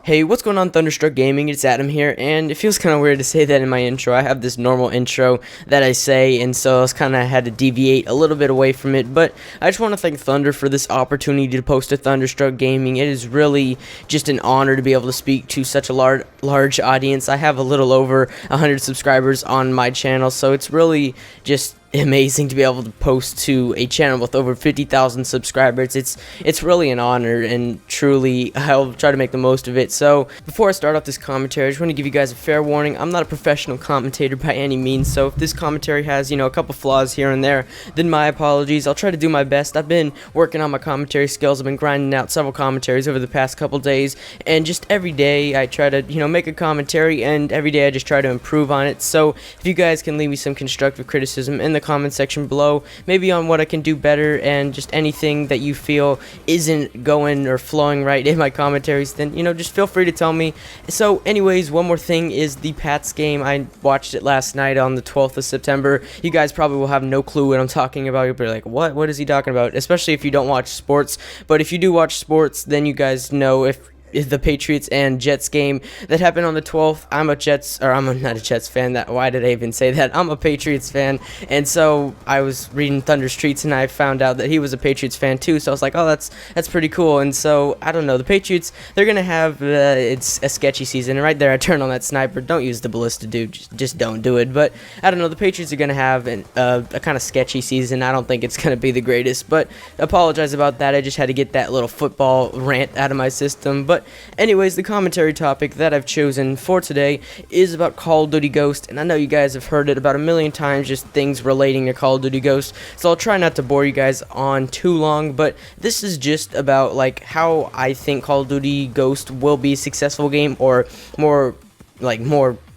Hey, what's going on, Thunderstruck Gaming? It's Adam here, and it feels kind of weird to say that in my intro. I have this normal intro that I say, and so I was kind of had to deviate a little bit away from it, but I just want to thank Thunder for this opportunity to post to Thunderstruck Gaming. It is really just an honor to be able to speak to such a large audience. I have a little over 100 subscribers on my channel, so it's really just amazing to be able to post to a channel with over 50,000 subscribers. It's really an honor, and truly I'll try to make the most of it. So before I start off this commentary, I just want to give you guys a fair warning. I'm not a professional commentator by any means, so if this commentary has, a couple flaws here and there, then my apologies. I'll try to do my best. I've been working on my commentary skills. I've been grinding out several commentaries over the past couple days, and just every day I try to make a commentary, and every day I just try to improve on it. So if you guys can leave me some constructive criticism in the comment section below, maybe on what I can do better, and just anything that you feel isn't going or flowing right in my commentaries, then just feel free to tell me. So anyways, one more thing is the Pats game. I watched it last night on the 12th of September. You guys probably will have no clue what I'm talking about. You'll be like, what is he talking about? Especially if you don't watch sports. But if you do watch sports, then you guys know if the Patriots and Jets game that happened on the 12th. I'm not a Jets fan. Why did I even say that? I'm a Patriots fan, and so I was reading Thunder Streets and I found out that he was a Patriots fan too. So I was like, oh, that's pretty cool. And so I don't know, the Patriots, they're gonna have it's a sketchy season. And right there, I turned on that sniper. Don't use the ballista, dude. Just don't do it. But I don't know, the Patriots are gonna have a kind of sketchy season. I don't think it's gonna be the greatest, but apologize about that. I just had to get that little football rant out of my system. But anyways, the commentary topic that I've chosen for today is about Call of Duty Ghost, and I know you guys have heard it about a million times, just things relating to Call of Duty Ghost, so I'll try not to bore you guys on too long, but this is just about how I think Call of Duty Ghost will be a successful game, or more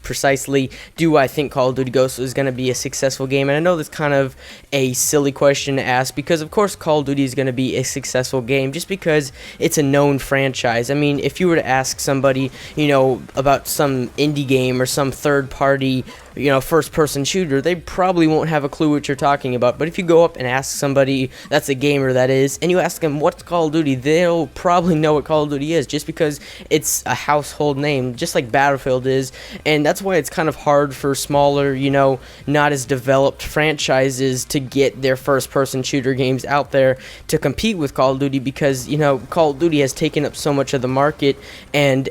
precisely, do I think Call of Duty Ghost is going to be a successful game? And I know that's kind of a silly question to ask, because of course Call of Duty is going to be a successful game just because it's a known franchise. I mean, if you were to ask somebody, about some indie game or some third-party first-person shooter, they probably won't have a clue what you're talking about. But if you go up and ask somebody that's a gamer, that is, and you ask them what's Call of Duty, they'll probably know what Call of Duty is, just because it's a household name, just like Battlefield is. And that's why it's kind of hard for smaller, not as developed franchises to get their first-person shooter games out there to compete with Call of Duty, because Call of Duty has taken up so much of the market, and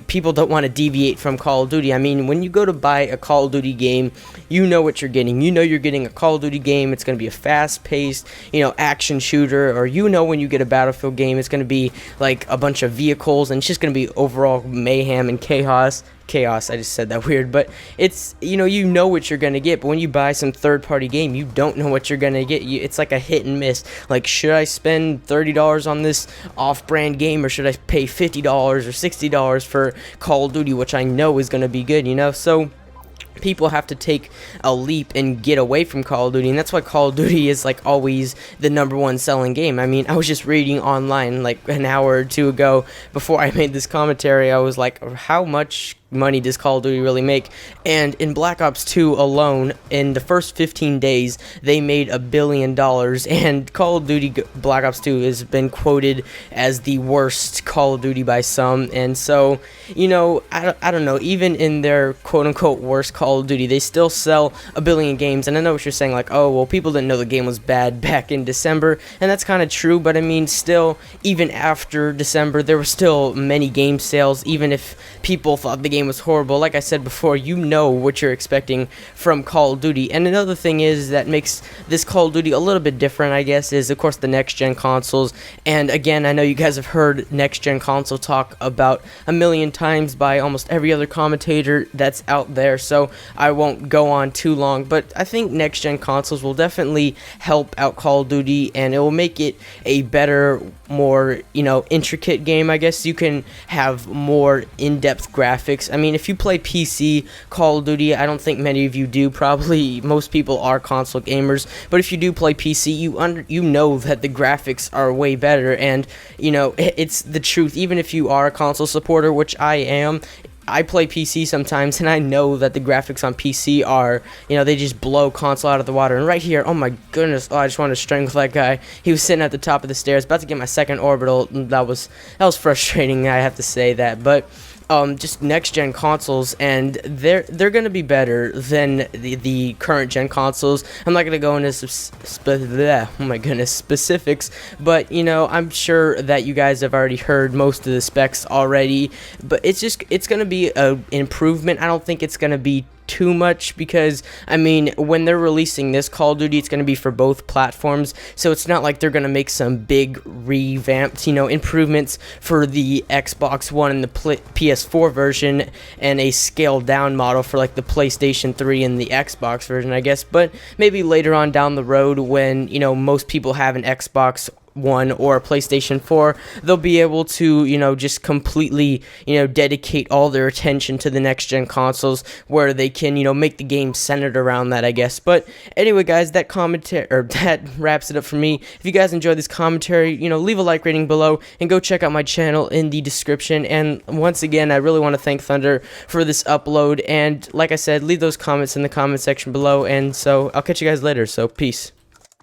people don't want to deviate from Call of Duty. I mean, when you go to buy a Call of Duty game, you know what you're getting. You're getting a Call of Duty game. It's going to be a fast-paced, action shooter. Or when you get a Battlefield game, it's going to be like a bunch of vehicles, and it's just going to be overall mayhem and chaos. I just said that weird, but it's you know what you're gonna get. But when you buy some third-party game, you don't know what you're gonna get. It's like a hit and miss. Like, should I spend $30 on this off-brand game, or should I pay $50 or $60 for Call of Duty, which I know is gonna be good? So people have to take a leap and get away from Call of Duty, and that's why Call of Duty is always the #1 selling game. I mean, I was just reading online an hour or two ago before I made this commentary. I was like, how much money does Call of Duty really make? And in Black Ops 2 alone, in the first 15 days, they made $1 billion, and Call of Duty Black Ops 2 has been quoted as the worst Call of Duty by some. And so, I don't know, even in their quote-unquote worst Call of Duty, they still sell 1 billion games. And I know what you're saying, oh, well, people didn't know the game was bad back in December, and that's kind of true, but I mean, still, even after December, there were still many game sales, even if people thought the game was horrible. Like I said before, you know what you're expecting from Call of Duty. And another thing is that makes this Call of Duty a little bit different, I guess, is of course the next-gen consoles. And again, I know you guys have heard next-gen console talk about a million times by almost every other commentator that's out there, so I won't go on too long. But I think next-gen consoles will definitely help out Call of Duty, and it will make it a better, more intricate game. I guess you can have more in-depth graphics. I mean, if you play PC Call of Duty, I don't think many of you do. Probably most people are console gamers, but if you do play PC, you know that the graphics are way better, and it's the truth. Even if you are a console supporter, which I am, I play PC sometimes, and I know that the graphics on PC are, they just blow console out of the water. And right here, oh my goodness, I just wanted to strangle that guy. He was sitting at the top of the stairs, about to get my second orbital. That was frustrating, I have to say that. But just next gen consoles, and they're gonna be better than the current gen consoles. I'm not gonna go into specifics, but I'm sure that you guys have already heard most of the specs already. But it's gonna be an improvement. I don't think it's gonna be too much, because I mean, when they're releasing this Call of Duty, it's going to be for both platforms, so it's not like they're going to make some big revamped improvements for the Xbox One and the PS4 version, and a scaled down model for like the PlayStation 3 and the Xbox version, I guess. But maybe later on down the road, when most people have an Xbox One or a PlayStation 4, they'll be able to just completely dedicate all their attention to the next gen consoles, where they can make the game centered around that, I guess. But anyway, guys, that wraps it up for me. If you guys enjoyed this commentary, leave a like rating below, and go check out my channel in the description. And once again, I really want to thank Thunder for this upload, and like I said, leave those comments in the comment section below. And so I'll catch you guys later, so peace.